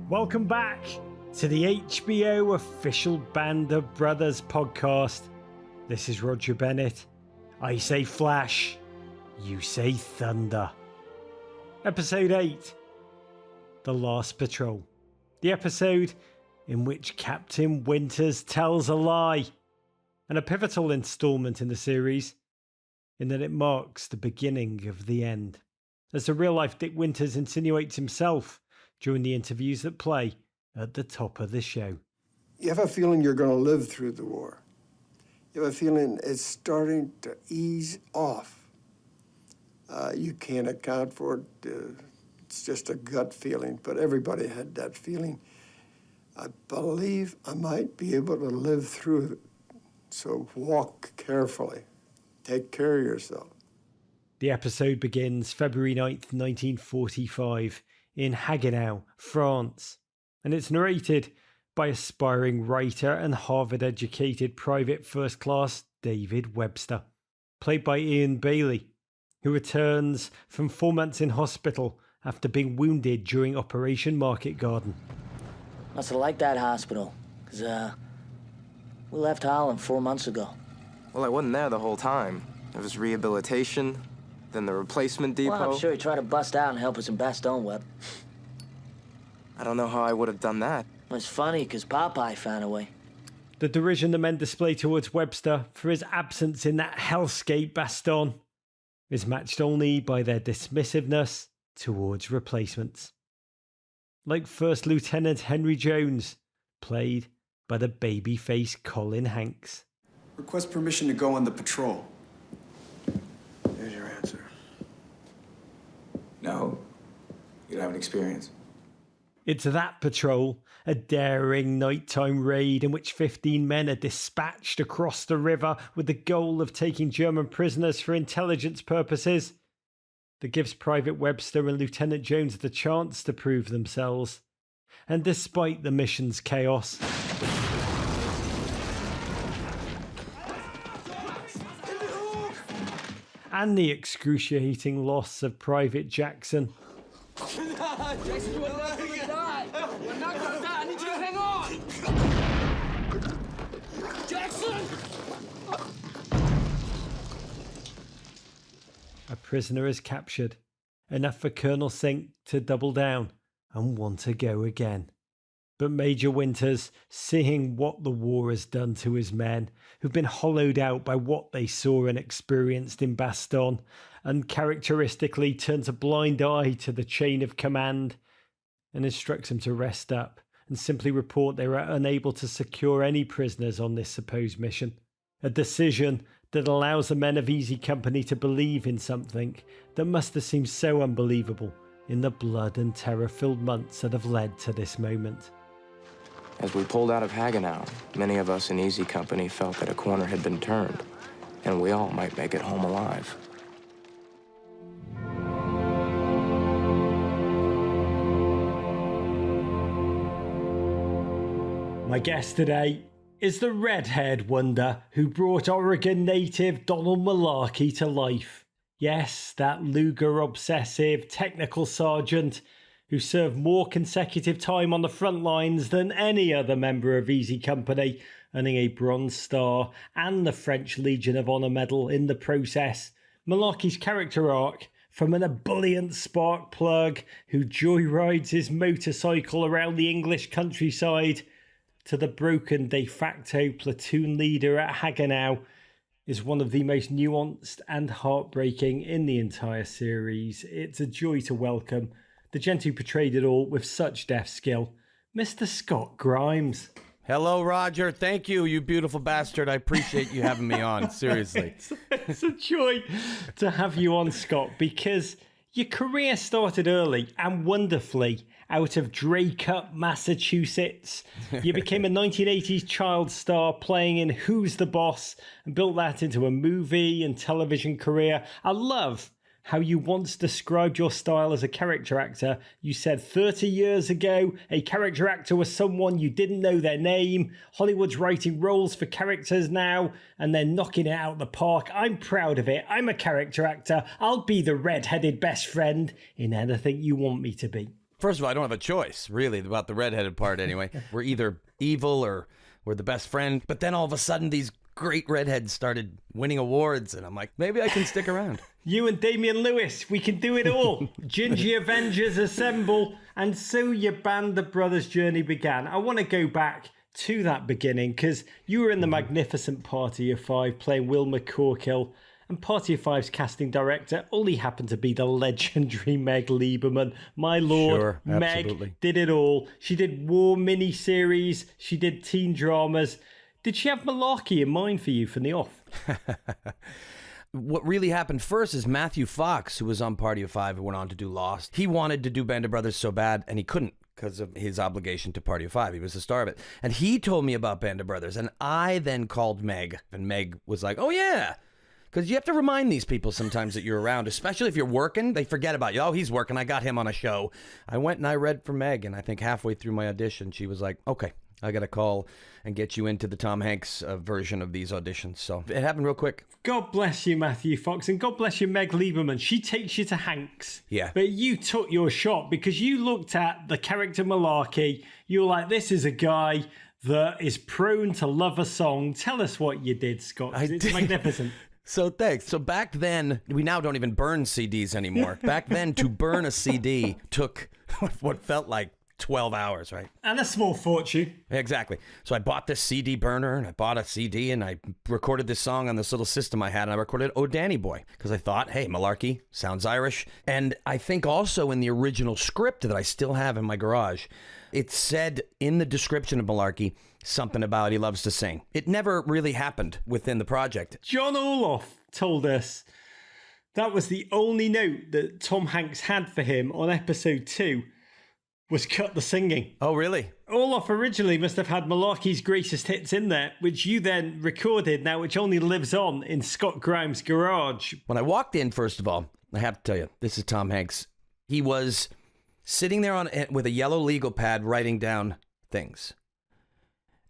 Welcome back to the HBO official Band of Brothers podcast. This is Roger Bennett. I say Flash, you say Thunder. Episode 8, The Last Patrol. The episode in which Captain Winters tells a lie. And a pivotal installment in the series, in that it marks the beginning of the end, as the real-life Dick Winters insinuates himself during the interviews that play at the top of the show. You have a feeling you're going to live through the war. You have a feeling it's starting to ease off. You can't account for it. It's just a gut feeling, but everybody had that feeling. I believe I might be able to live through it. So walk carefully. Take care of yourself. The episode begins February 9th, 1945, in Haguenau, France, and it's narrated by aspiring writer and Harvard-educated private first class David Webster, played by Ian Bailey, who returns from 4 months in hospital after being wounded during Operation Market Garden. Must have liked that hospital, because we left Holland 4 months ago. Well, I wasn't there the whole time. There was rehabilitation, then the replacement depot. Well, I'm sure he tried to bust out and help us in Bastogne, Webb. I don't know how I would have done that. It's funny, because Popeye found a way. The derision the men display towards Webster for his absence in that hellscape Bastogne is matched only by their dismissiveness towards replacements. Like First Lieutenant Henry Jones, played by the babyface Colin Hanks. Request permission to go on the patrol. There's your answer. No, you don't have an experience. It's that patrol, a daring nighttime raid in which 15 men are dispatched across the river with the goal of taking German prisoners for intelligence purposes, that gives Private Webster and Lieutenant Jones the chance to prove themselves. And despite the mission's chaos, and the excruciating loss of Private Jackson, Jackson, you're not gonna die. We're not gonna die. I need you to hang on. Jackson! a prisoner is captured, enough for Colonel Sink to double down and want to go again. But Major Winters, seeing what the war has done to his men, who've been hollowed out by what they saw and experienced in Bastogne, uncharacteristically turns a blind eye to the chain of command and instructs them to rest up and simply report they were unable to secure any prisoners on this supposed mission. A decision that allows the men of Easy Company to believe in something that must have seemed so unbelievable in the blood and terror-filled months that have led to this moment. As we pulled out of Haguenau, many of us in Easy Company felt that a corner had been turned, and we all might make it home alive. My guest today is the red-haired wonder who brought Oregon native Donald Malarkey to life. Yes, that Luger-obsessive technical sergeant who served more consecutive time on the front lines than any other member of Easy Company, earning a Bronze Star and the French Legion of Honor Medal in the process. Malarkey's character arc, from an ebullient spark plug who joyrides his motorcycle around the English countryside, to the broken de facto platoon leader at Haguenau, is one of the most nuanced and heartbreaking in the entire series. It's a joy to welcome the gent who portrayed it all with such deft skill, Mr. Scott Grimes. Hello, Roger. Thank you, you beautiful bastard. I appreciate you having me on, seriously. It's a joy to have you on, Scott, because your career started early and wonderfully out of Draycup, Massachusetts. You became a 1980s child star playing in Who's the Boss and built that into a movie and television career. I love how you once described your style as a character actor. You said 30 years ago, a character actor was someone you didn't know their name. Hollywood's writing roles for characters now, and they're knocking it out of the park. I'm proud of it. I'm a character actor. I'll be the red-headed best friend in anything you want me to be. First of all, I don't have a choice, really, about the redheaded part anyway. We're either evil or we're the best friend. But then all of a sudden, these great redheads started winning awards, and I'm like, maybe I can stick around. You and Damian Lewis, we can do it all. Gingy Avengers assemble. And so your Band of Brothers journey began. I want to go back to that beginning because you were in the magnificent Party of Five playing Will McCorkill. And Party of Five's casting director only happened to be the legendary Meg Lieberman. My lord, Sure, absolutely. Meg did it all. She did war miniseries. She did teen dramas. Did she have Malarkey in mind for you from the off? What really happened first is Matthew Fox, who was on Party of Five and went on to do Lost. He wanted to do Band of Brothers so bad, and he couldn't because of his obligation to Party of Five. He was the star of it. And he told me about Band of Brothers, and I then called Meg, and Meg was like, oh, yeah. Because you have to remind these people sometimes that you're around, especially if you're working. They forget about you. Oh, he's working. I got him on a show. I went and I read for Meg, and I think halfway through my audition, she was like, okay, I got to call and get you into the Tom Hanks version of these auditions. So it happened real quick. God bless you, Matthew Fox, and God bless you, Meg Lieberman. She takes you to Hanks. Yeah. But you took your shot because you looked at the character Malarkey. You were like, this is a guy that is prone to love a song. Tell us what you did, Scott. 'Cause it's magnificent. So thanks. So back then, we now don't even burn CDs anymore. Back then, to burn a CD took what felt like 12 hours, right? And a small fortune. Exactly. So I bought this CD burner, and I bought a CD, and I recorded this song on this little system I had, and I recorded Oh Danny Boy, because I thought, hey, Malarkey sounds Irish. And I think also in the original script that I still have in my garage, it said in the description of Malarkey something about he loves to sing. It never really happened within the project. John Orloff told us that was the only note that Tom Hanks had for him on episode 2 was cut the singing. Oh, really? Orloff originally must have had Malarkey's greatest hits in there, which you then recorded now, which only lives on in Scott Grimes' garage. When I walked in, first of all, I have to tell you, this is Tom Hanks. He was sitting there with a yellow legal pad writing down things.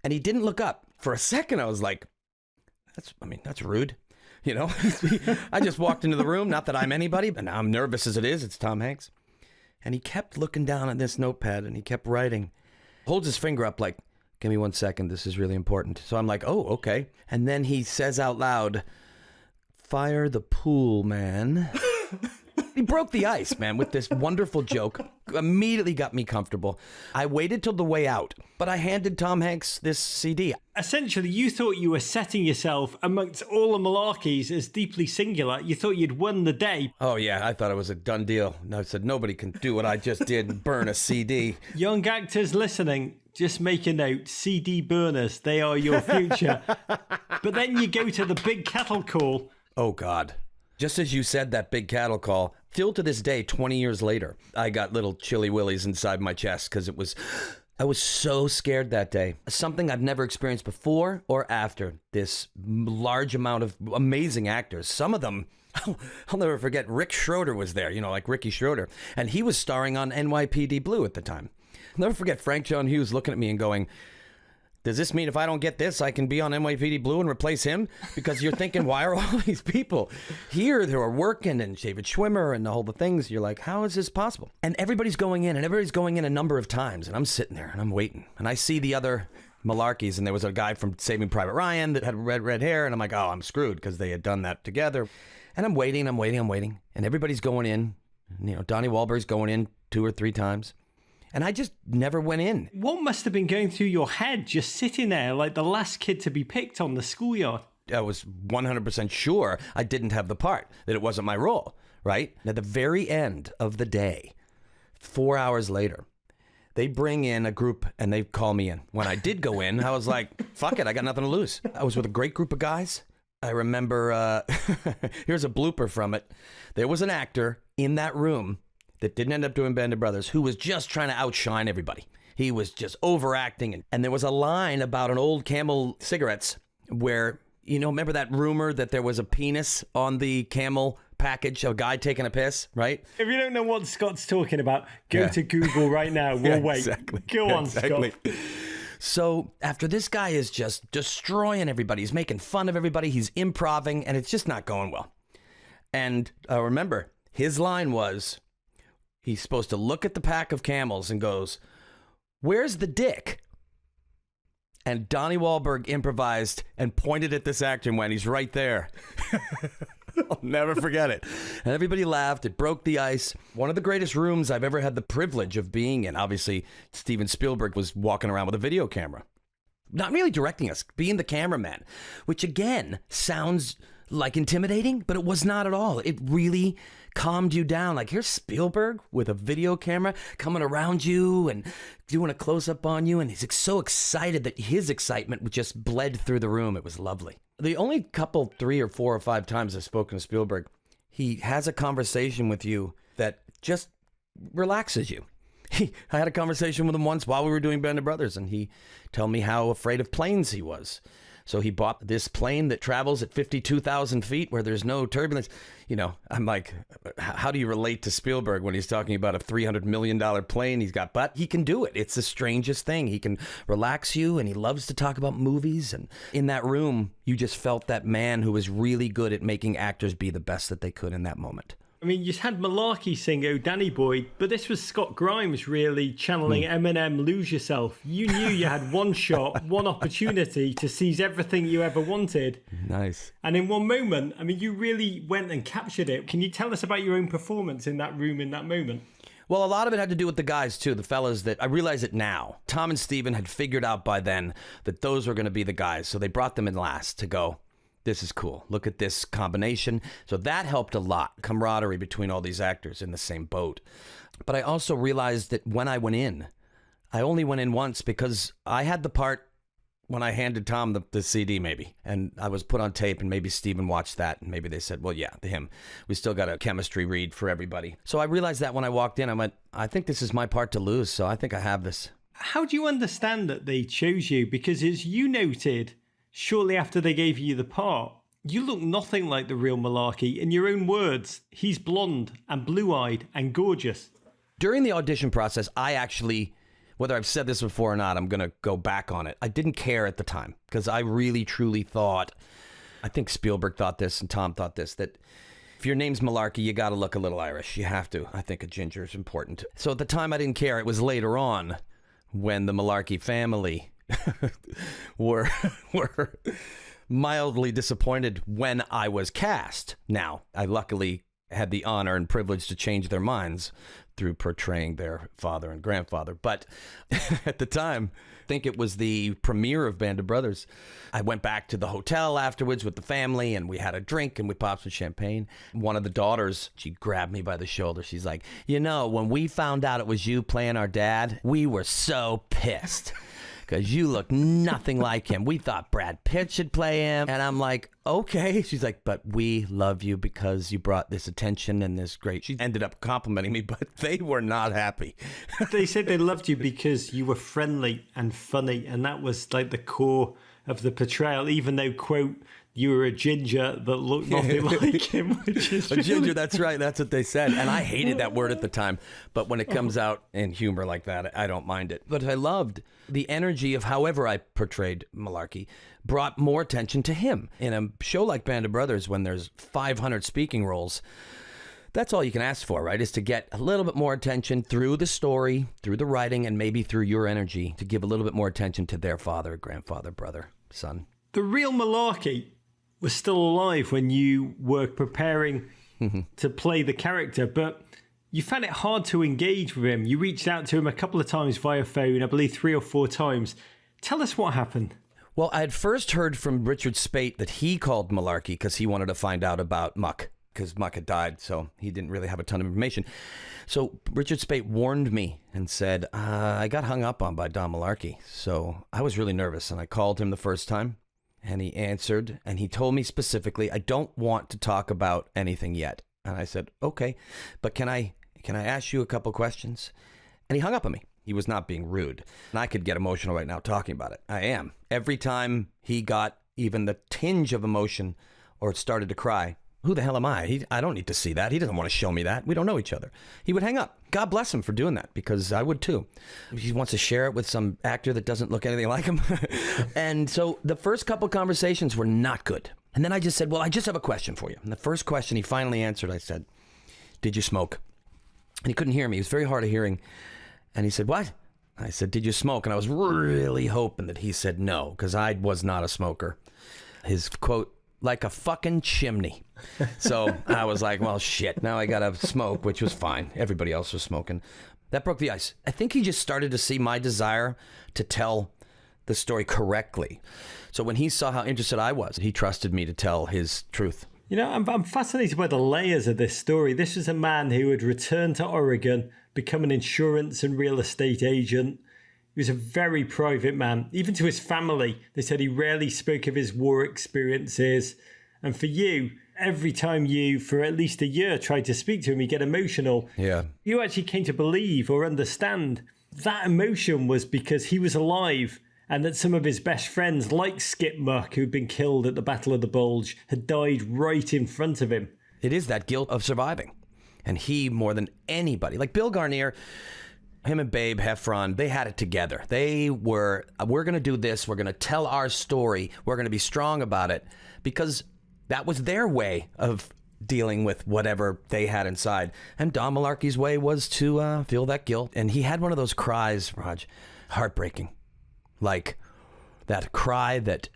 And he didn't look up. For a second, I was like, that's rude. You know, I just walked into the room, not that I'm anybody, but now I'm nervous as it is. It's Tom Hanks. And he kept looking down at this notepad and he kept writing. Holds his finger up like, give me 1 second. This is really important. So I'm like, oh, okay. And then he says out loud, fire the pool, man. He broke the ice, man, with this wonderful joke. Immediately got me comfortable. I waited till the way out, but I handed Tom Hanks this CD. Essentially, you thought you were setting yourself amongst all the Malarkeys as deeply singular. You thought you'd won the day. Oh, yeah, I thought it was a done deal. And I said, nobody can do what I just did and burn a CD. Young actors listening, just make a note. CD burners, they are your future. But then you go to the big cattle call. Oh, God. Just as you said that big cattle call, still to this day, 20 years later, I got little chilly willies inside my chest because I was so scared that day. Something I've never experienced before or after this large amount of amazing actors. Some of them, I'll never forget, Rick Schroeder was there, you know, like Ricky Schroeder. And he was starring on NYPD Blue at the time. I'll never forget Frank John Hughes looking at me and going, does this mean if I don't get this, I can be on NYPD Blue and replace him? Because you're thinking, why are all these people here? They were working, and David Schwimmer and all the things. You're like, how is this possible? And everybody's going in a number of times. And I'm sitting there and I'm waiting. And I see the other Malarkeys, and there was a guy from Saving Private Ryan that had red hair. And I'm like, oh, I'm screwed because they had done that together. And I'm waiting. And everybody's going in. You know, Donnie Wahlberg's going in 2 or 3 times. And I just never went in. What must have been going through your head just sitting there like the last kid to be picked on the schoolyard? I was 100% sure I didn't have the part, that it wasn't my role, right? And at the very end of the day, 4 hours later, they bring in a group and they call me in. When I did go in, I was like, fuck it, I got nothing to lose. I was with a great group of guys. I remember, here's a blooper from it. There was an actor in that room that didn't end up doing Band of Brothers, who was just trying to outshine everybody. He was just overacting. And there was a line about an old Camel cigarettes where, you know, remember that rumor that there was a penis on the Camel package, a guy taking a piss, right? If you don't know what Scott's talking about, go to Google right now. We'll wait. Exactly. Go on, Scott. So after this guy is just destroying everybody, he's making fun of everybody, he's improvising, and it's just not going well. And remember, his line was, He's supposed to look at the pack of camels and goes, "Where's the dick?" And Donnie Wahlberg improvised and pointed at this actor and went, "He's right there." I'll never forget it. And everybody laughed. It broke the ice. One of the greatest rooms I've ever had the privilege of being in. Obviously, Steven Spielberg was walking around with a video camera. Not really directing us, being the cameraman, which again sounds like intimidating, but it was not at all. It really calmed you down. Like, here's Spielberg with a video camera coming around you and doing a close-up on you, and he's so excited that his excitement just bled through the room. It was lovely. The only couple, 3 or 4 or 5 times I've spoken to Spielberg, he has a conversation with you that just relaxes you. I had a conversation with him once while we were doing Band of Brothers, and he told me how afraid of planes he was. So he bought this plane that travels at 52,000 feet where there's no turbulence. You know, I'm like, how do you relate to Spielberg when he's talking about a $300 million plane he's got? But he can do it. It's the strangest thing. He can relax you, and he loves to talk about movies. And in that room, you just felt that man who was really good at making actors be the best that they could in that moment. I mean, you had Malarkey sing "Oh Danny Boy," but this was Scott Grimes really channeling Eminem "Lose Yourself." You knew you had one shot, one opportunity to seize everything you ever wanted. Nice. And in one moment, I mean, you really went and captured it. Can you tell us about your own performance in that room in that moment? Well, a lot of it had to do with the guys, too, the fellas that I realize it now. Tom and Steven had figured out by then that those were going to be the guys. So they brought them in last to go, "This is cool. Look at this combination." So that helped a lot. Camaraderie between all these actors in the same boat. But I also realized that when I went in, I only went in once because I had the part when I handed Tom the CD maybe. And I was put on tape, and maybe Steven watched that. And maybe they said, well, yeah, him. We still got a chemistry read for everybody. So I realized that when I walked in, I went, I think this is my part to lose. So I think I have this. How do you understand that they chose you? Because as you noted, shortly after they gave you the part, you look nothing like the real Malarkey. In your own words, he's blonde and blue-eyed and gorgeous. During the audition process, I actually, whether I've said this before or not, I'm going to go back on it. I didn't care at the time because I really, truly thought, I think Spielberg thought this and Tom thought this, that if your name's Malarkey, you got to look a little Irish. You have to. I think a ginger is important. So at the time, I didn't care. It was later on when the Malarkey family were mildly disappointed when I was cast. Now, I luckily had the honor and privilege to change their minds through portraying their father and grandfather. But at the time, I think it was the premiere of Band of Brothers. I went back to the hotel afterwards with the family, and we had a drink and we popped some champagne. One of the daughters, she grabbed me by the shoulder. She's like, "You know, when we found out it was you playing our dad, we were so pissed. Because you look nothing like him. We thought Brad Pitt should play him." And I'm like, okay. She's like, "But we love you because you brought this attention and this great..." She ended up complimenting me, but they were not happy. They said they loved you because you were friendly and funny, and that was like the core of the portrayal, even though, quote, "you were a ginger that looked nothing like him," which is A ginger, that's right. That's what they said. And I hated that word at the time. But when it comes out in humor like that, I don't mind it. But I loved the energy of however I portrayed Malarkey brought more attention to him. In a show like Band of Brothers, when there's 500 speaking roles, that's all you can ask for, right? Is to get a little bit more attention through the story, through the writing, and maybe through your energy to give a little bit more attention to their father, grandfather, brother, son. The real Malarkey was still alive when you were preparing to play the character, but you found it hard to engage with him. You reached out to him a couple of times via phone, I believe 3 or 4 times. Tell us what happened. Well, I had first heard from Richard Speight that he called Malarkey because he wanted to find out about Muck, because Muck had died, so he didn't really have a ton of information. So Richard Speight warned me and said, I got hung up on by Don Malarkey. So I was really nervous, and I called him the first time. And he answered, and he told me specifically, "I don't want to talk about anything yet." And I said, "Okay, but can I ask you a couple questions?" And he hung up on me. He was not being rude. And I could get emotional right now talking about it. I am. Every time he got even the tinge of emotion or started to cry, who the hell am I? I don't need to see that. He doesn't want to show me that. We don't know each other. He would hang up. God bless him for doing that, because I would too. He wants to share it with some actor that doesn't look anything like him. And so the first couple conversations were not good. And then I just said, "Well, I just have a question for you." And the first question he finally answered, I said, "Did you smoke?" And he couldn't hear me. He was very hard of hearing. And he said, "What?" I said, "Did you smoke?" And I was really hoping that he said no, because I was not a smoker. His quote, "like a fucking chimney." So I was like, well, shit, now I gotta smoke, which was fine. Everybody else was smoking. That broke the ice. I think he just started to see my desire to tell the story correctly. So when he saw how interested I was, he trusted me to tell his truth. You know, I'm fascinated by the layers of this story. This was a man who had returned to Oregon, become an insurance and real estate agent. He was a very private man. Even to his family, they said he rarely spoke of his war experiences. And for you, every time you, for at least a year, tried to speak to him, you get emotional. Yeah. You actually came to believe or understand that emotion was because he was alive, and that some of his best friends, like Skip Muck, who'd been killed at the Battle of the Bulge, had died right in front of him. It is that guilt of surviving. And he, more than anybody, like Bill Garnier, him and Babe Heffron, they had it together. They were, we're going to do this. We're going to tell our story. We're going to be strong about it, because that was their way of dealing with whatever they had inside. And Don Malarkey's way was to feel that guilt. And he had one of those cries, Raj, heartbreaking. Like that cry that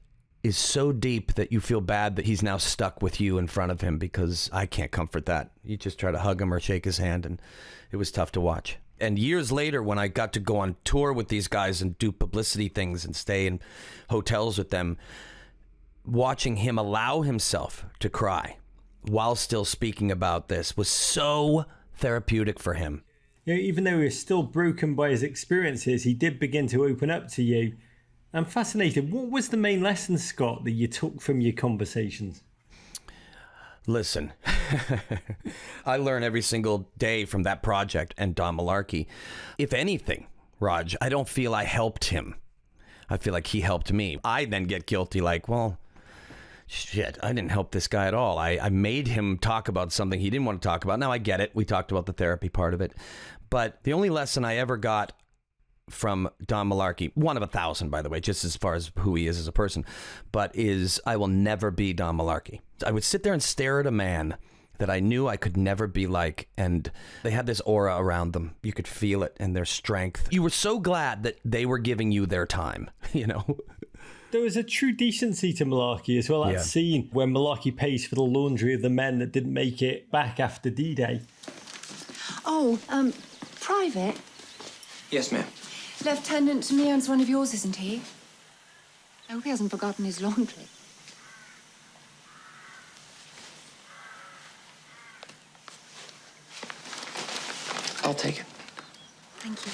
is so deep that you feel bad that he's now stuck with you in front of him, because I can't comfort that. You just try to hug him or shake his hand, and it was tough to watch. And years later, when I got to go on tour with these guys and do publicity things and stay in hotels with them, watching him allow himself to cry while still speaking about this was so therapeutic for him. You know, even though he was still broken by his experiences, he did begin to open up to you. I'm fascinated. What was the main lesson, Scott, that you took from your conversations? Listen, I learn every single day from that project and Don Malarkey. If anything, Raj, I don't feel I helped him. I feel like he helped me. I then get guilty, like, well, shit, I didn't help this guy at all. I made him talk about something he didn't want to talk about. Now I get it. We talked about the therapy part of it. But the only lesson I ever got from Don Malarkey, one of 1,000, by the way, just as far as who he is as a person, but is I will never be Don Malarkey. I would sit there and stare at a man that I knew I could never be like, and they had this aura around them. You could feel it and their strength. You were so glad that they were giving you their time, you know? There was a true decency to Malarkey as well. That scene where Malarkey pays for the laundry of the men that didn't make it back after D-Day. Oh, Private? Yes, ma'am. Lieutenant Meehan's one of yours, isn't he? I hope he hasn't forgotten his laundry. I'll take it. Thank you.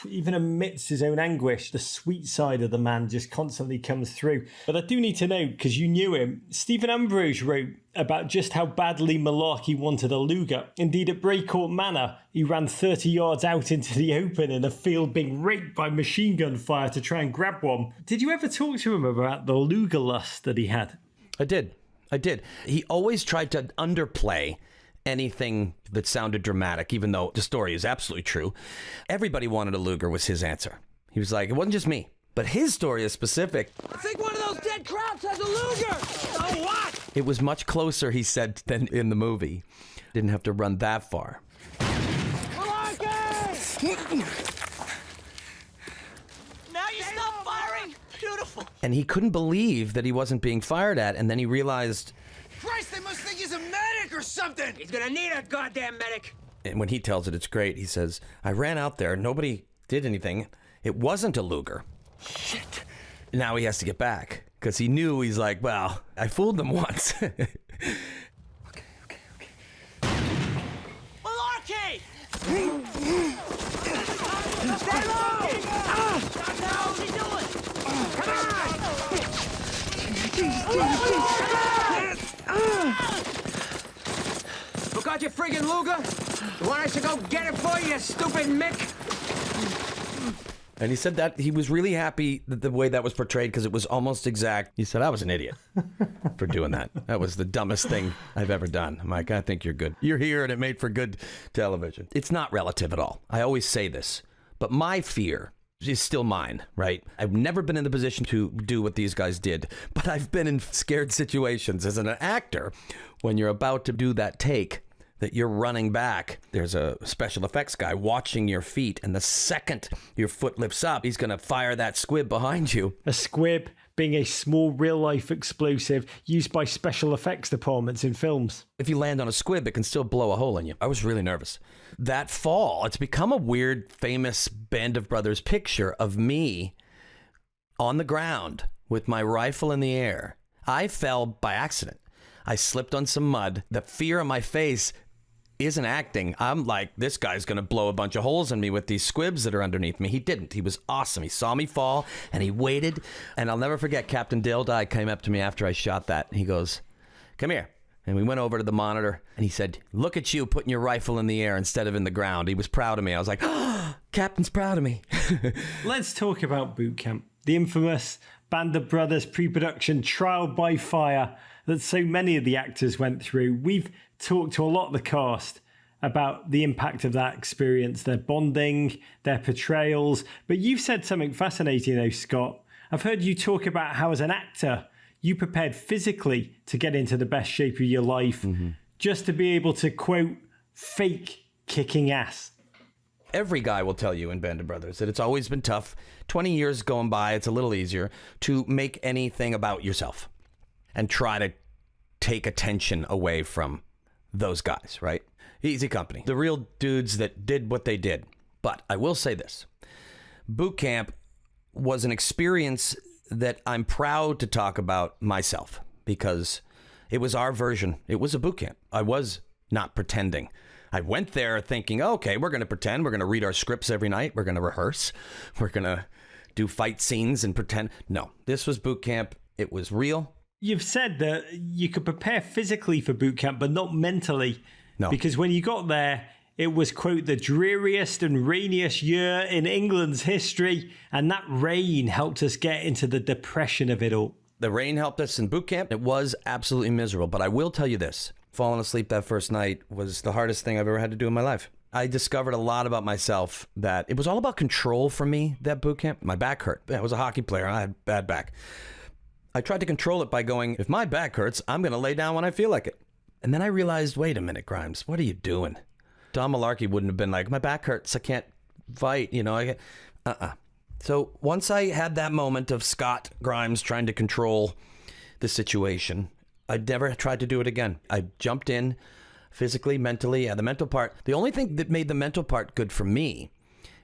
Even amidst his own anguish, the sweet side of the man just constantly comes through. But I do need to know, because you knew him, Stephen Ambrose wrote about just how badly Malarkey wanted a Luger. Indeed, at Braycourt Manor, he ran 30 yards out into the open in a field being raked by machine gun fire to try and grab one. Did you ever talk to him about the Luger lust that he had? I did. He always tried to underplay anything that sounded dramatic, even though the story is absolutely true. Everybody wanted a Luger was his answer. He was like, it wasn't just me, but his story is specific. I think one of those dead crabs has a Luger! Oh, what? It was much closer, he said, than in the movie. Didn't have to run that far. Malarkey! Now you stop firing? Beautiful. And he couldn't believe that he wasn't being fired at, and then he realized, Christ, they must think he's a medic or something! He's gonna need a goddamn medic! and when he tells it, it's great. He says, I ran out there, nobody did anything. It wasn't a Luger. Shit. Now he has to get back, because he knew, he's like, well, I fooled them once. Okay. Malarkey! Stay low! What the hell is he doing? Come on! Forgot your friggin' Luger? You want us to go get it for you stupid Mick? And he said that he was really happy that the way that was portrayed, because it was almost exact. He said, I was an idiot for doing that. That was the dumbest thing I've ever done. I'm like, I think you're good. You're here and it made for good television. It's not relative at all. I always say this, but my fear is still mine, right? I've never been in the position to do what these guys did, but I've been in scared situations as an actor when you're about to do that take that you're running back, there's a special effects guy watching your feet, and the second your foot lifts up, he's going to fire that squib behind you. A squib being a small real-life explosive used by special effects departments in films. If you land on a squib, it can still blow a hole in you. I was really nervous. That fall, it's become a weird, famous Band of Brothers picture of me on the ground with my rifle in the air. I fell by accident. I slipped on some mud. The fear on my face isn't acting. I'm like, this guy's going to blow a bunch of holes in me with these squibs that are underneath me. He didn't. He was awesome. He saw me fall and he waited. And I'll never forget, Captain Dale Dye came up to me after I shot that. He goes, come here. And we went over to the monitor and he said, look at you putting your rifle in the air instead of in the ground. He was proud of me. I was like, oh, Captain's proud of me. Let's talk about boot camp. The infamous Band of Brothers pre-production trial by fire that so many of the actors went through. We've talked to a lot of the cast about the impact of that experience, their bonding, their portrayals. But you've said something fascinating though, Scott. I've heard you talk about how as an actor, you prepared physically to get into the best shape of your life, just to be able to, quote, fake kicking ass. Every guy will tell you in Band of Brothers that it's always been tough. 20 years going by, it's a little easier to make anything about yourself and try to take attention away from those guys, right? Easy company. The real dudes that did what they did. But I will say this. Boot camp was an experience that I'm proud to talk about myself because it was our version. It was a boot camp. I was not pretending. I went there thinking, okay, we're going to pretend. We're going to read our scripts every night. We're going to rehearse. We're going to do fight scenes and pretend. No, this was boot camp. It was real. You've said that you could prepare physically for boot camp, but not mentally. No. Because when you got there, it was, quote, the dreariest and rainiest year in England's history. And that rain helped us get into the depression of it all. The rain helped us in boot camp. It was absolutely miserable. But I will tell you this. Falling asleep that first night was the hardest thing I've ever had to do in my life. I discovered a lot about myself, that it was all about control for me, that boot camp. My back hurt. I was a hockey player. I had bad back. I tried to control it by going, if my back hurts, I'm going to lay down when I feel like it. And then I realized, wait a minute, Grimes, what are you doing? Don Malarkey wouldn't have been like, my back hurts, I can't fight, you know. So once I had that moment of Scott Grimes trying to control the situation, I never tried to do it again. I jumped in physically, mentally, the mental part. The only thing that made the mental part good for me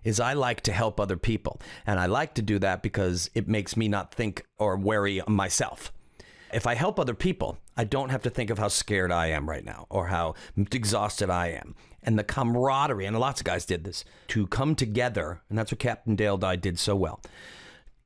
is I like to help other people. And I like to do that because it makes me not think or worry myself. If I help other people, I don't have to think of how scared I am right now or how exhausted I am. And the camaraderie, and lots of guys did this, to come together, and that's what Captain Dale Dye did so well.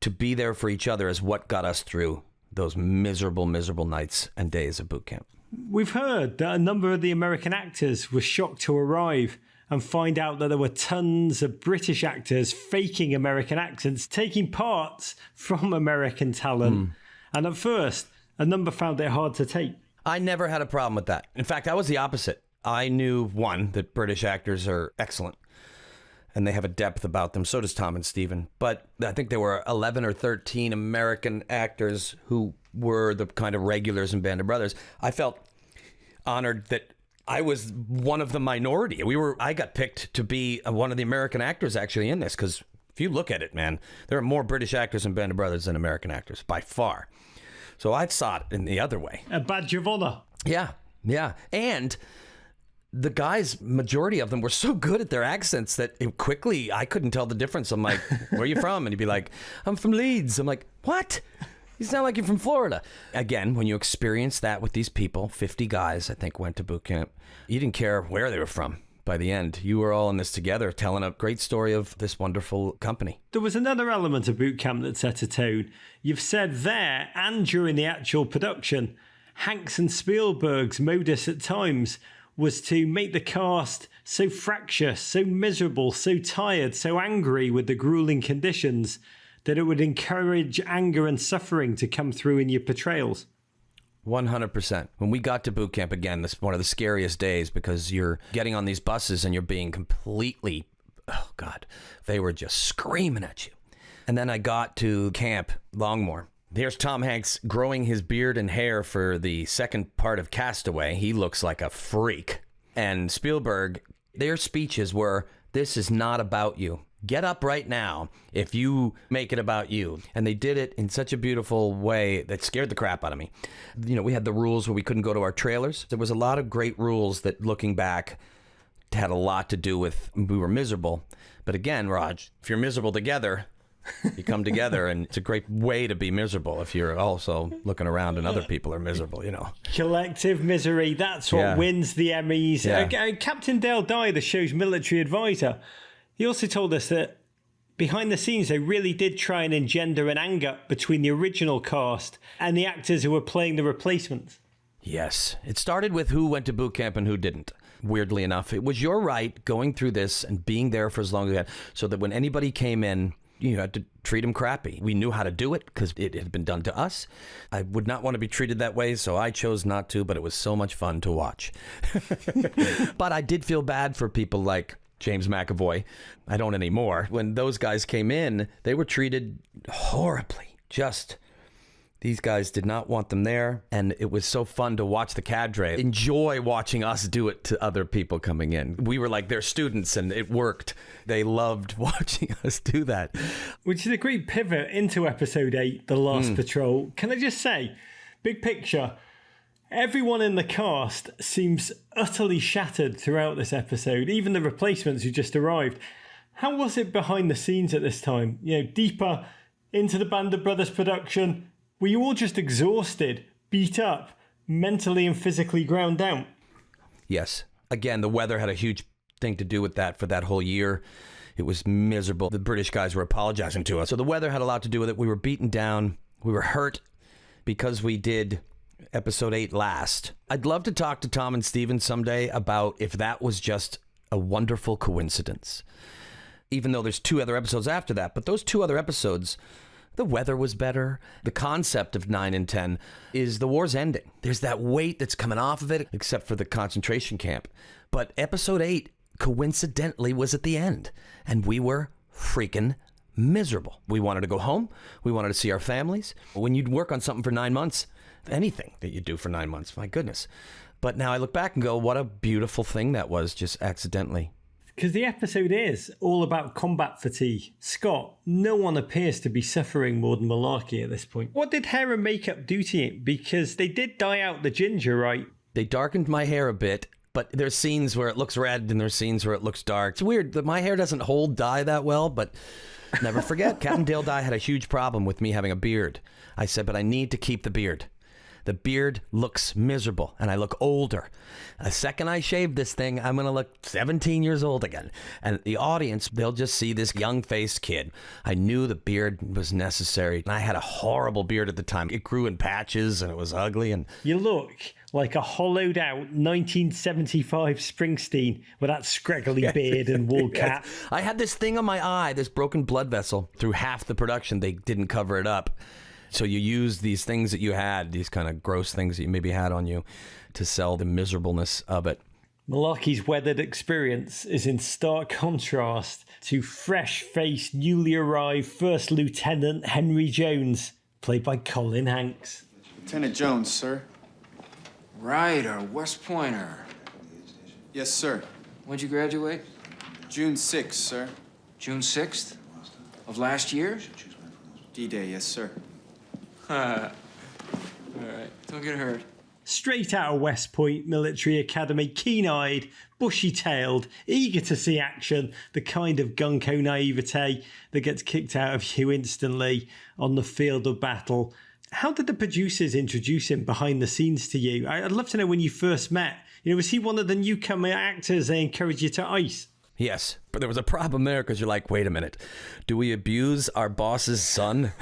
To be there for each other is what got us through those miserable, miserable nights and days of boot camp. We've heard that a number of the American actors were shocked to arrive and find out that there were tons of British actors faking American accents, taking parts from American talent. And at first, a number found it hard to take. I never had a problem with that. In fact, I was the opposite. I knew, one, that British actors are excellent and they have a depth about them. So does Tom and Stephen. But I think there were 11 or 13 American actors who were the kind of regulars in Band of Brothers. I felt honored that I was one of the minority. I got picked to be one of the American actors actually in this, because if you look at it, man, there are more British actors in Band of Brothers than American actors by far. So I saw it in the other way. A badge of honor. Yeah. And the guys, majority of them were so good at their accents that quickly I couldn't tell the difference. I'm like, where are you from? And he'd be like, I'm from Leeds. I'm like, what? You sound like you're from Florida. Again, when you experience that with these people, 50 guys, I think, went to boot camp. You didn't care where they were from. By the end, you were all in this together, telling a great story of this wonderful company. There was another element of boot camp that set a tone. You've said there, and during the actual production, Hanks and Spielberg's modus at times was to make the cast so fractious, so miserable, so tired, so angry with the grueling conditions that it would encourage anger and suffering to come through in your portrayals. 100%. When we got to boot camp again, this is one of the scariest days because you're getting on these buses and you're being completely, oh God, they were just screaming at you. And then I got to Camp Longmore. Here's Tom Hanks growing his beard and hair for the second part of Castaway. He looks like a freak. and Spielberg, their speeches were, "This is not about you. Get up right now if you make it about you." And they did it in such a beautiful way that scared the crap out of me. You know, we had the rules where we couldn't go to our trailers. There was a lot of great rules that, looking back, had a lot to do with we were miserable. But again, Raj, if you're miserable together, you come together, and it's a great way to be miserable if you're also looking around and other people are miserable, you know. Collective misery, that's what wins the Emmys. Yeah. Captain Dale Dye, the show's military advisor, he also told us that behind the scenes, they really did try and engender an anger between the original cast and the actors who were playing the replacements. Yes. It started with who went to boot camp and who didn't. Weirdly enough, it was your right going through this and being there for as long as you had, so that when anybody came in, you had to treat them crappy. We knew how to do it because it had been done to us. I would not want to be treated that way, so I chose not to, but it was so much fun to watch. But I did feel bad for people like James McAvoy. I don't anymore. When those guys came in, they were treated horribly. These guys did not want them there, and it was so fun to watch the cadre enjoy watching us do it to other people coming in. We were like their students, and it worked. They loved watching us do that. Which is a great pivot into episode 8, The Last Patrol. Can I just say, big picture, everyone in the cast seems utterly shattered throughout this episode, even the replacements who just arrived. How was it behind the scenes at this time? You know, deeper into the Band of Brothers production, were you all just exhausted, beat up, mentally and physically ground down? Yes. Again, the weather had a huge thing to do with that for that whole year. It was miserable. The British guys were apologizing to us. So the weather had a lot to do with it. We were beaten down. We were hurt because we did episode 8 last. I'd love to talk to Tom and Steven someday about if that was just a wonderful coincidence. Even though there's 2 other episodes after that. But those 2 other episodes, the weather was better. The concept of 9 and 10 is the war's ending. There's that weight that's coming off of it, except for the concentration camp. But episode 8, coincidentally, was at the end. And we were freaking miserable. We wanted to go home. We wanted to see our families. When you'd work on something for 9 months, anything that you do for 9 months, my goodness. But now I look back and go, what a beautiful thing that was, just accidentally. Because the episode is all about combat fatigue. Scott, no one appears to be suffering more than Malarkey at this point. What did hair and makeup do to you? Because they did dye out the ginger, right? They darkened my hair a bit, but there's scenes where it looks red and there's scenes where it looks dark. It's weird that my hair doesn't hold dye that well, but never forget, Captain Dale Dye had a huge problem with me having a beard. I said, but I need to keep the beard. The beard looks miserable, and I look older. The second I shave this thing, I'm going to look 17 years old again. And the audience, they'll just see this young-faced kid. I knew the beard was necessary, and I had a horrible beard at the time. It grew in patches, and it was ugly. And you look like a hollowed-out 1975 Springsteen with that scraggly beard and wool cap. Yes. I had this thing on my eye, this broken blood vessel. Through half the production, they didn't cover it up. So you use these things that you had, these kind of gross things that you maybe had on you, to sell the miserableness of it. Malarkey's weathered experience is in stark contrast to fresh-faced, newly arrived First Lieutenant Henry Jones, played by Colin Hanks. Lieutenant Jones, sir. Right, our West Pointer. Yes, sir. When'd you graduate? June 6th, sir. June 6th? Of last year? D-Day, yes, sir. All right, don't get hurt. Straight out of West Point Military Academy, keen-eyed, bushy-tailed, eager to see action, the kind of gunko naivete that gets kicked out of you instantly on the field of battle. How did the producers introduce him behind the scenes to you? I'd love to know when you first met. You know, was he one of the newcomer actors they encouraged you to ice? Yes, but there was a problem there because you're like, wait a minute, do we abuse our boss's son?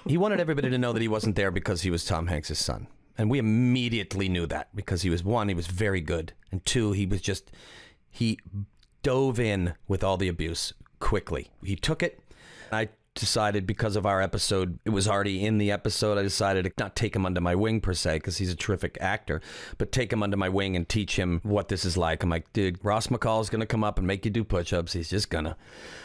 He wanted everybody to know that he wasn't there because he was Tom Hanks' son. And we immediately knew that because he was, 1, he was very good. And 2, he dove in with all the abuse quickly. He took it. I decided, because of our episode, it was already in the episode, I decided to not take him under my wing per se, because he's a terrific actor, but take him under my wing and teach him what this is like. I'm like, dude, Ross McCall's going to come up and make you do push-ups. He's just going to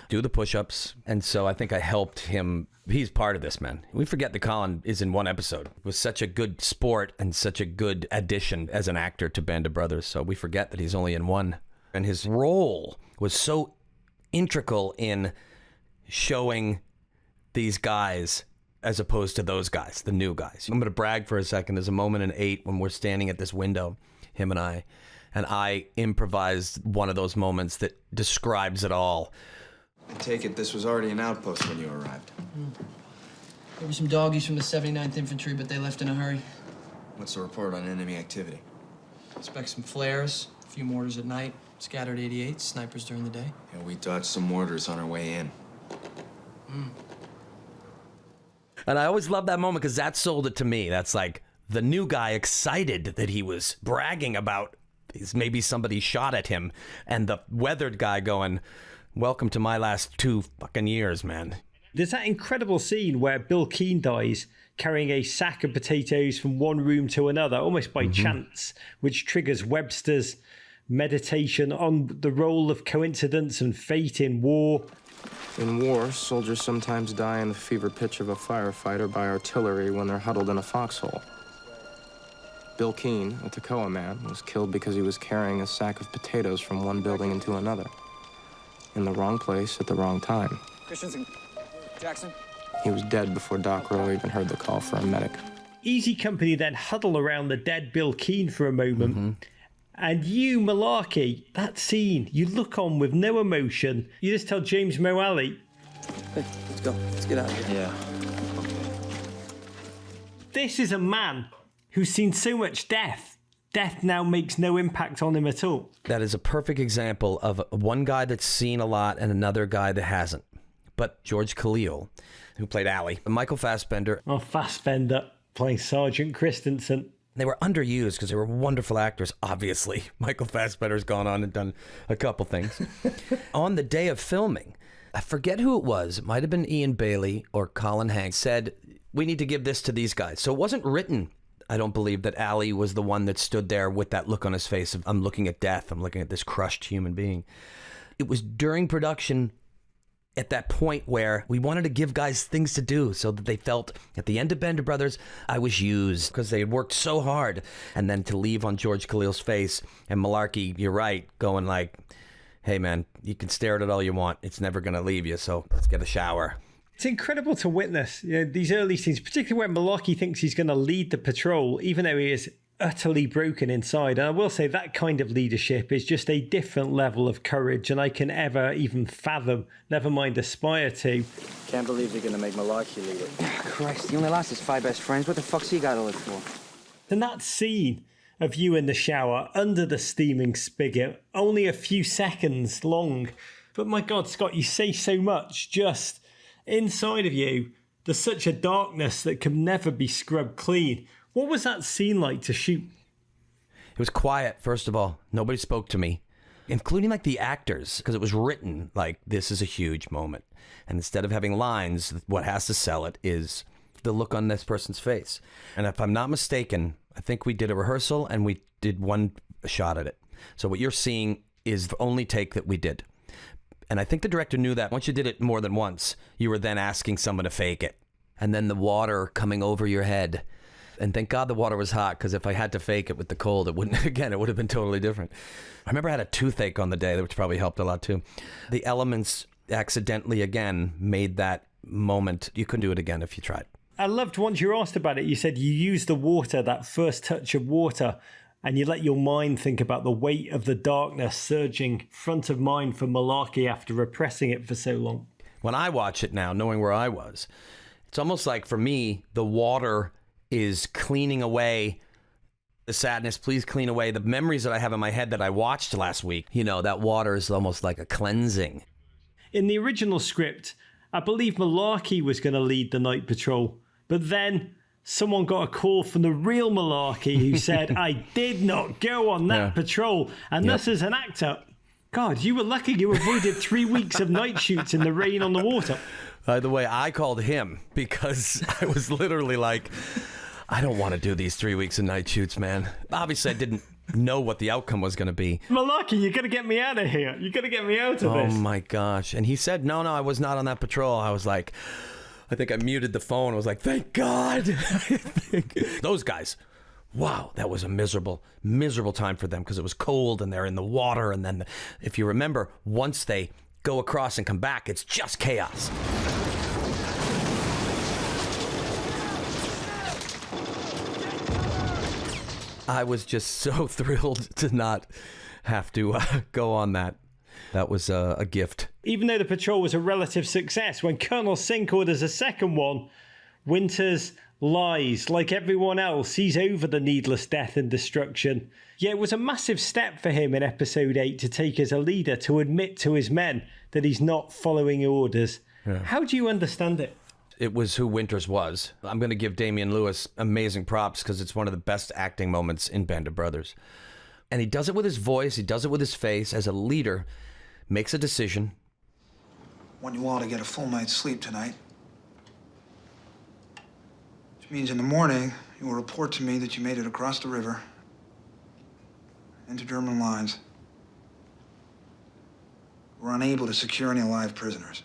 do the push-ups. And so I think I helped him. He's part of this, man. We forget that Colin is in one episode. It was such a good sport and such a good addition as an actor to Band of Brothers. So we forget that he's only in one. And his role was so integral in showing these guys as opposed to those guys, the new guys. I'm going to brag for a second. There's a moment in 8 when we're standing at this window, him and I improvised one of those moments that describes it all. I take it this was already an outpost when you arrived. There were some doggies from the 79th Infantry, but they left in a hurry. What's the report on enemy activity? Expect some flares, a few mortars at night, scattered 88s, snipers during the day. Yeah, we dodged some mortars on our way in. And I always love that moment because that sold it to me. That's like the new guy excited that he was bragging about maybe somebody shot at him, and the weathered guy going, welcome to my last 2 fucking years, man. There's that incredible scene where Bill Keane dies carrying a sack of potatoes from one room to another, almost by chance, which triggers Webster's meditation on the role of coincidence and fate in war. In war, soldiers sometimes die in the fever pitch of a firefighter by artillery when they're huddled in a foxhole. Bill Keane, a Toccoa man, was killed because he was carrying a sack of potatoes from one building into another. In the wrong place at the wrong time. Christensen, Jackson. He was dead before Doc Rowe even heard the call for a medic. Easy Company then huddle around the dead Bill Keane for a moment. And you, Malarkey, that scene, you look on with no emotion. You just tell James Moali, Hey, let's go. Let's get out of here. Yeah. this is a man who's seen so much death. Death now makes no impact on him at all. That is a perfect example of one guy that's seen a lot and another guy that hasn't. But George Khalil, who played Allie, and Michael Fassbender. Oh, Fassbender playing Sergeant Christensen. They were underused because they were wonderful actors, obviously. Michael Fassbender's gone on and done a couple things. On the day of filming, I forget who it was. It might have been Ian Bailey or Colin Hanks said, we need to give this to these guys. So it wasn't written, I don't believe, that Allie was the one that stood there with that look on his face of, I'm looking at death. I'm looking at this crushed human being. It was during production at that point where we wanted to give guys things to do so that they felt at the end of Band of Brothers, I was used because they had worked so hard. And then to leave on George Khalil's face and Malarkey, you're right, going like, hey man, you can stare at it all you want. It's never going to leave you. So let's get a shower. It's incredible to witness, these early scenes, particularly when Malarkey thinks he's going to lead the patrol, even though he is utterly broken inside. And I will say that kind of leadership is just a different level of courage than I can ever even fathom, never mind aspire to. Can't believe they're gonna make Malarkey lead it. Christ, he only lost his 5 best friends. What the fuck's he got to live for? And that scene of you in the shower under the steaming spigot, only a few seconds long. But my God, Scott, you say so much just inside of you. There's such a darkness that can never be scrubbed clean. What was that scene like to shoot? It was quiet, first of all. Nobody spoke to me, including like the actors, because it was written like this is a huge moment. And instead of having lines, what has to sell it is the look on this person's face. And if I'm not mistaken, I think we did a rehearsal and we did one shot at it. So what you're seeing is the only take that we did. And I think the director knew that once you did it more than once, you were then asking someone to fake it. And then the water coming over your head. And thank God the water was hot, because if I had to fake it with the cold, it wouldn't, again, it would have been totally different. I remember I had a toothache on the day, which probably helped a lot too. The elements accidentally, again, made that moment. You couldn't do it again if you tried. I loved once you were asked about it, you said you used the water, that first touch of water, and you let your mind think about the weight of the darkness surging front of mind for Malarkey after repressing it for so long. When I watch it now, knowing where I was, it's almost like for me, the water is cleaning away the sadness. Please clean away the memories that I have in my head that I watched last week. That water is almost like a cleansing. In the original script, I believe Malarkey was going to lead the night patrol, but then someone got a call from the real Malarkey who said, I did not go on that patrol. And thus, as an actor, God, you were lucky you avoided 3 weeks of night shoots in the rain on the water. By the way, I called him because I was literally like, I don't want to do these 3 weeks of night shoots, man. Obviously, I didn't know what the outcome was going to be. Malarkey, you got to get me out of here. You got to get me out of this. Oh my gosh. And he said, no, I was not on that patrol. I was like, I think I muted the phone. I was like, thank God. Those guys, wow, that was a miserable time for them because it was cold and they're in the water. And then if you remember, once they go across and come back, it's just chaos. I was just so thrilled to not have to go on that. That was a gift. Even though the patrol was a relative success, when Colonel Sink orders a second one, Winters lies. Like everyone else, he's over the needless death and destruction. Yeah, it was a massive step for him in episode 8 to take as a leader, to admit to his men that he's not following orders. Yeah. How do you understand it? It was who Winters was. I'm going to give Damian Lewis amazing props because it's one of the best acting moments in Band of Brothers. And he does it with his voice, he does it with his face. As a leader, makes a decision. I want you all to get a full night's sleep tonight. Which means in the morning, you will report to me that you made it across the river into German lines. We're unable to secure any live prisoners.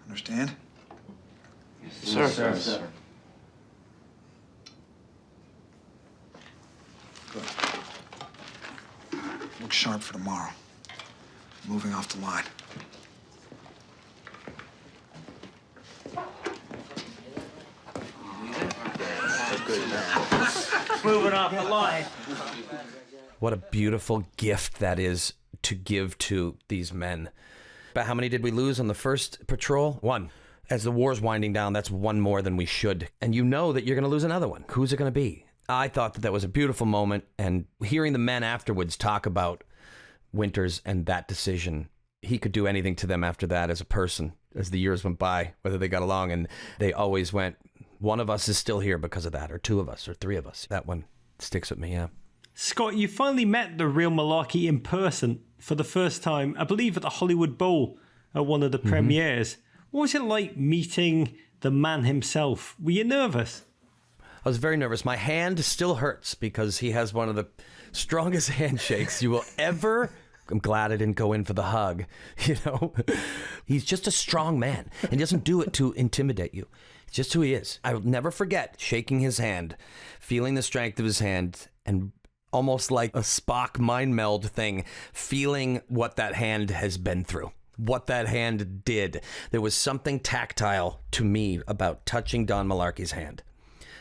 Understand? Yes, sir. Good. Look sharp for tomorrow. Moving off the line. Moving off the line. What a beautiful gift that is to give to these men. But how many did we lose on the first patrol? 1. As the war's winding down, that's 1 more than we should. And you know that you're going to lose another one. Who's it going to be? I thought that was a beautiful moment. And hearing the men afterwards talk about Winters and that decision, he could do anything to them after that as a person, as the years went by, whether they got along. And they always went, one of us is still here because of that, or 2 of us, or 3 of us. That one sticks with me, yeah. Scott, you finally met the real Malarkey in person for the first time, I believe at the Hollywood Bowl at one of the premieres. What was it like meeting the man himself? Were you nervous? I was very nervous. My hand still hurts because he has one of the strongest handshakes you will ever... I'm glad I didn't go in for the hug, you know? He's just a strong man, and he doesn't do it to intimidate you. It's just who he is. I will never forget shaking his hand, feeling the strength of his hand, and almost like a Spock mind meld thing, feeling what that hand has been through, what that hand did. There was something tactile to me about touching Don Malarkey's hand.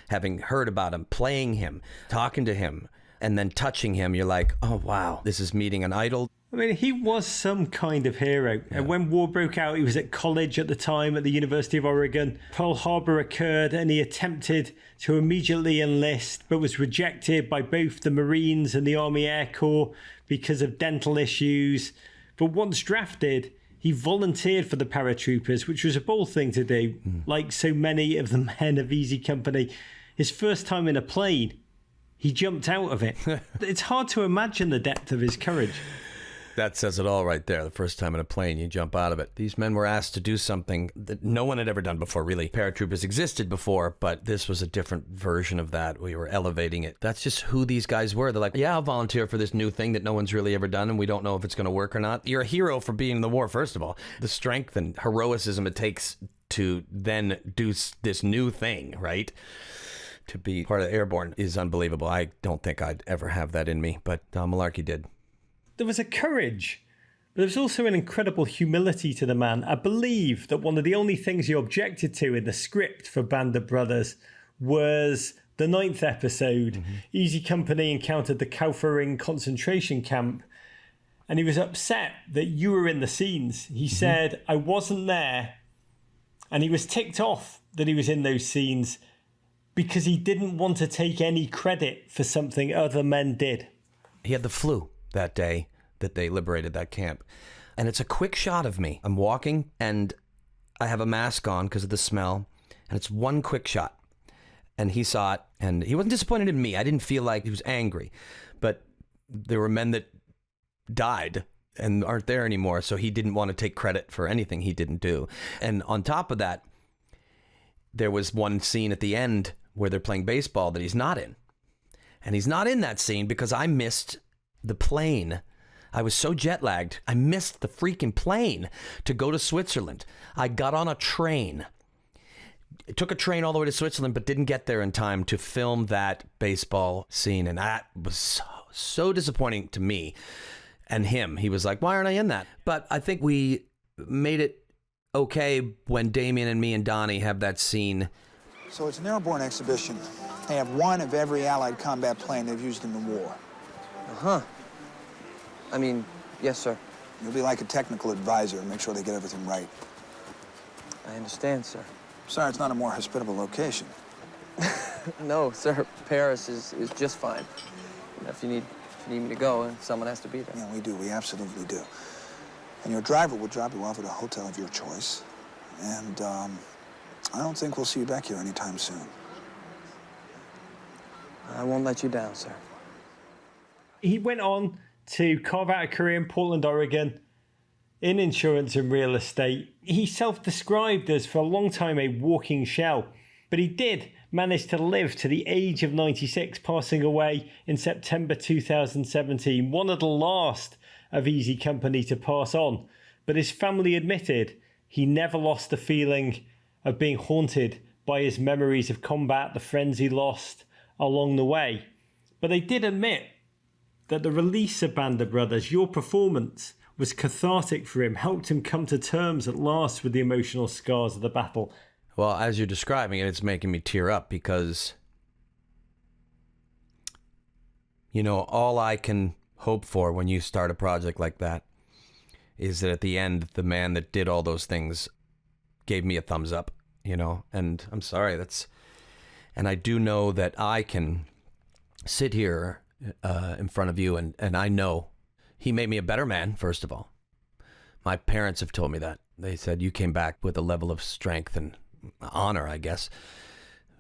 Having heard about him, playing him, talking to him, and then touching him, you're like, oh, wow, this is meeting an idol. I mean, he was some kind of hero. Yeah. And when war broke out, he was at college at the time at the University of Oregon. Pearl Harbor occurred and he attempted to immediately enlist, but was rejected by both the Marines and the Army Air Corps because of dental issues. But once drafted, he volunteered for the paratroopers, which was a bold thing to do. Like so many of the men of Easy Company, his first time in a plane, he jumped out of it. It's hard to imagine the depth of his courage. That says it all right there. The first time in a plane, you jump out of it. These men were asked to do something that no one had ever done before, really. Paratroopers existed before, but this was a different version of that. We were elevating it. That's just who these guys were. They're like, yeah, I'll volunteer for this new thing that no one's really ever done, and we don't know if it's going to work or not. You're a hero for being in the war, first of all. The strength and heroicism it takes to then do this new thing, right? To be part of the airborne is unbelievable. I don't think I'd ever have that in me, but Don Malarkey did. There was a courage, but there was also an incredible humility to the man. I believe that one of the only things you objected to in the script for Band of Brothers was the 9th episode. Easy Company encountered the Kaufering concentration camp, and he was upset that you were in the scenes. He said, I wasn't there, and he was ticked off that he was in those scenes because he didn't want to take any credit for something other men did. He had the flu that day that they liberated that camp. And it's a quick shot of me. I'm walking and I have a mask on because of the smell. And it's one quick shot. And he saw it and he wasn't disappointed in me. I didn't feel like he was angry. But there were men that died and aren't there anymore, so he didn't want to take credit for anything he didn't do. And on top of that, there was one scene at the end where they're playing baseball that he's not in. And he's not in that scene because I missed the plane. I was so jet lagged. I missed the freaking plane to go to Switzerland. I got on a train. It took a train all the way to Switzerland, but didn't get there in time to film that baseball scene. And that was so disappointing to me and him. He was like, why aren't I in that? But I think we made it okay when Damien and me and Donnie have that scene. So it's an airborne exhibition. They have one of every Allied combat plane they've used in the war. Uh-huh. I mean, yes, sir. You'll be like a technical advisor and make sure they get everything right. I understand, sir. Sorry, it's not a more hospitable location. No, sir. Paris is just fine. If you need me to go, someone has to be there. Yeah, we do. We absolutely do. And your driver will drop you off at a hotel of your choice. And I don't think we'll see you back here anytime soon. I won't let you down, sir. He went on to carve out a career in Portland, Oregon, in insurance and real estate. He self-described as, for a long time, a walking shell. But he did manage to live to the age of 96, passing away in September 2017, one of the last of Easy Company to pass on. But his family admitted he never lost the feeling of being haunted by his memories of combat, the friends he lost along the way. But they did admit that the release of Band of Brothers, your performance, was cathartic for him, helped him come to terms at last with the emotional scars of the battle. Well, as you're describing it, it's making me tear up because, you know, all I can hope for when you start a project like that is that at the end, the man that did all those things gave me a thumbs up, you know, and I'm sorry, and I do know that I can sit here in front of you and I know he made me a better man, first of all. My parents have told me that. They said you came back with a level of strength and honor, I guess,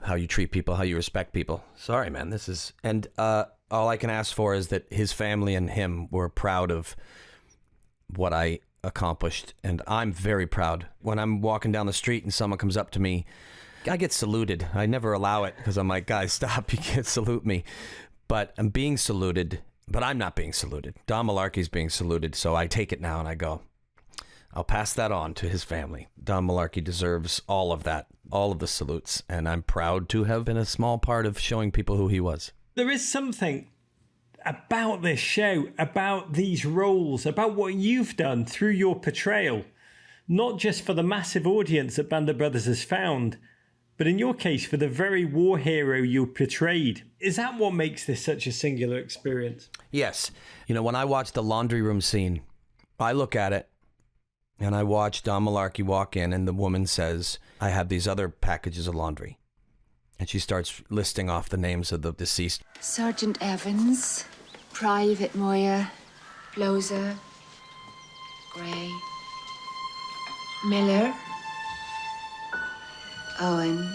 how you treat people, how you respect people. Sorry, man, and all I can ask for is that his family and him were proud of what I accomplished, and I'm very proud. When I'm walking down the street and someone comes up to me, I get saluted. I never allow it because I'm like, guys, stop, you can't salute me. But I'm being saluted, but I'm not being saluted. Don Malarkey's being saluted, so I take it now and I go, I'll pass that on to his family. Don Malarkey deserves all of that, all of the salutes, and I'm proud to have been a small part of showing people who he was. There is something about this show, about these roles, about what you've done through your portrayal, not just for the massive audience that Band of Brothers has found, but in your case, for the very war hero you portrayed. Is that what makes this such a singular experience? Yes. You know, when I watch the laundry room scene, I look at it and I watch Don Malarkey walk in and the woman says, I have these other packages of laundry. And she starts listing off the names of the deceased. Sergeant Evans, Private Moyer, Bloser, Gray, Miller, Owen,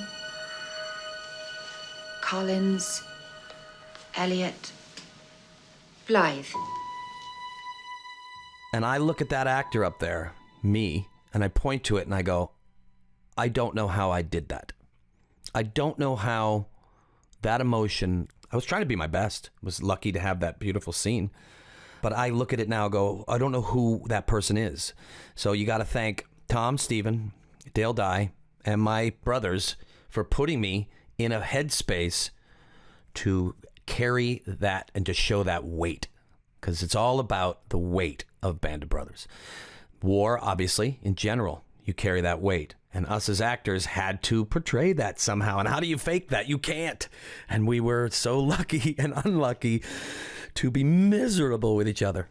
Collins, Elliot, Blythe. And I look at that actor up there, me, and I point to it and I go, I don't know how I did that. I don't know how that emotion, I was trying to be my best, was lucky to have that beautiful scene. But I look at it now and go, I don't know who that person is. So you got to thank Tom, Stephen, Dale Dye, and my brothers for putting me in a headspace to carry that and to show that weight. Because it's all about the weight of Band of Brothers. War, obviously, in general, you carry that weight. And us as actors had to portray that somehow. And how do you fake that? You can't. And we were so lucky and unlucky to be miserable with each other.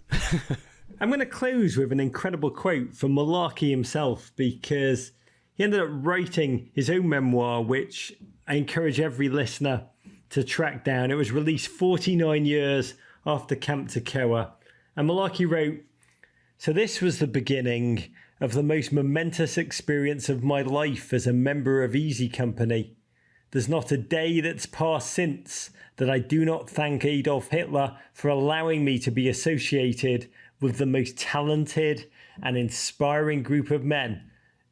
I'm going to close with an incredible quote from Malarkey himself, because he ended up writing his own memoir, which I encourage every listener to track down. It was released 49 years after Camp Toccoa. And Malarkey wrote, "So this was the beginning of the most momentous experience of my life as a member of Easy Company. There's not a day that's passed since that I do not thank Adolf Hitler for allowing me to be associated with the most talented and inspiring group of men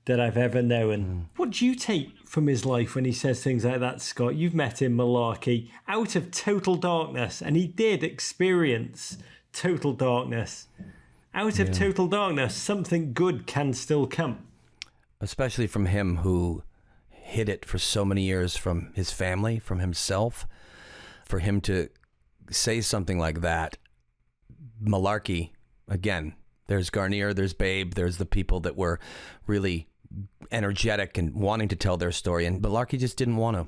that I've ever known. What do you take from his life when he says things like that, Scott? You've met him, Malarkey, out of total darkness, and he did experience total darkness. Out of total darkness, something good can still come. Especially from him who hid it for so many years from his family, from himself. For him to say something like that, Malarkey, again, there's Garnier, there's Babe, there's the people that were really energetic and wanting to tell their story, and Malarkey just didn't want to,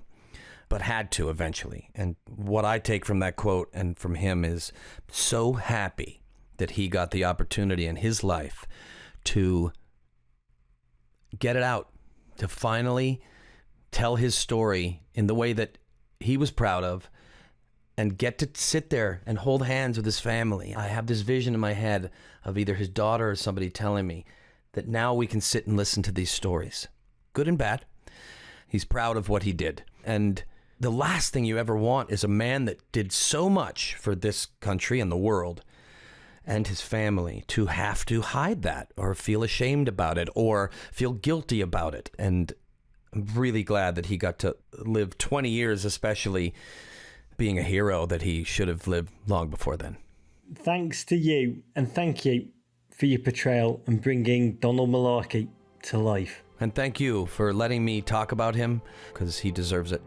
but had to eventually. And what I take from that quote and from him is so happy that he got the opportunity in his life to get it out, to finally tell his story in the way that he was proud of, and get to sit there and hold hands with his family. I have this vision in my head of either his daughter or somebody telling me that now we can sit and listen to these stories, good and bad. He's proud of what he did. And the last thing you ever want is a man that did so much for this country and the world and his family to have to hide that or feel ashamed about it or feel guilty about it. And I'm really glad that he got to live 20 years, especially being a hero that he should have lived long before then. Thanks to you, and thank you for your portrayal and bringing Donald Malarkey to life. And thank you for letting me talk about him, because he deserves it.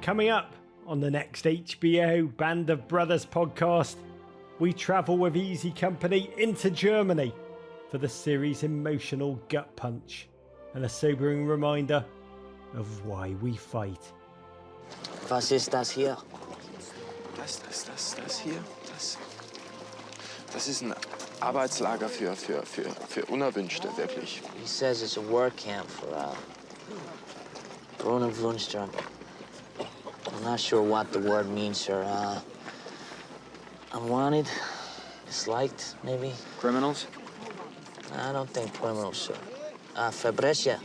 Coming up on the next HBO Band of Brothers podcast, we travel with Easy Company into Germany for the series' emotional gut punch and a sobering reminder of why we fight. Was ist das hier? Das hier, das ist ein Arbeitslager für Unerwünschte, wirklich. He says it's a work camp for Unerwünschte. I'm not sure what the word means, sir. Unwanted, disliked, maybe? Criminals? I don't think criminals, sir. Verbrecher.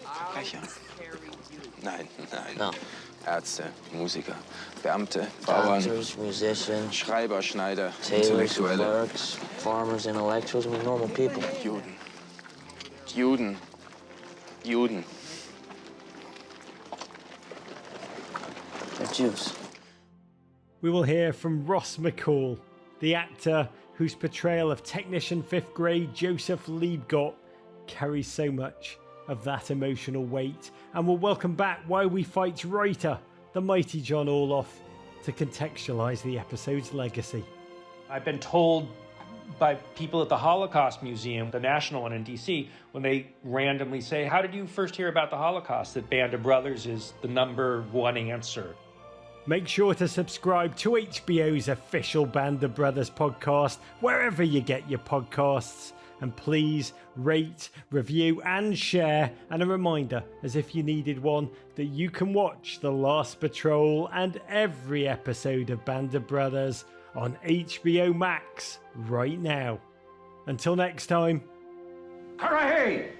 Verbrecher? Nein. No. Ärzte, Musiker, Beamte, Bauern, Doctors, musicians, Schreiber, Schneider, tailors, Intellektuelle. clerks, farmers, intellectuals, I mean, normal people. Juden. They're Jews. We will hear from Ross McCall, the actor whose portrayal of technician 5th grade Joseph Liebgott carries so much of that emotional weight, and we'll welcome back Why We Fight's writer, the mighty John Orloff, to contextualise the episode's legacy. I've been told by people at the Holocaust Museum, the national one in DC, when they randomly say, how did you first hear about the Holocaust? That Band of Brothers is the #1 answer. Make sure to subscribe to HBO's official Band of Brothers podcast, wherever you get your podcasts. And please rate, review and share. And a reminder, as if you needed one, that you can watch The Last Patrol and every episode of Band of Brothers on HBO Max right now. Until next time. Hooray!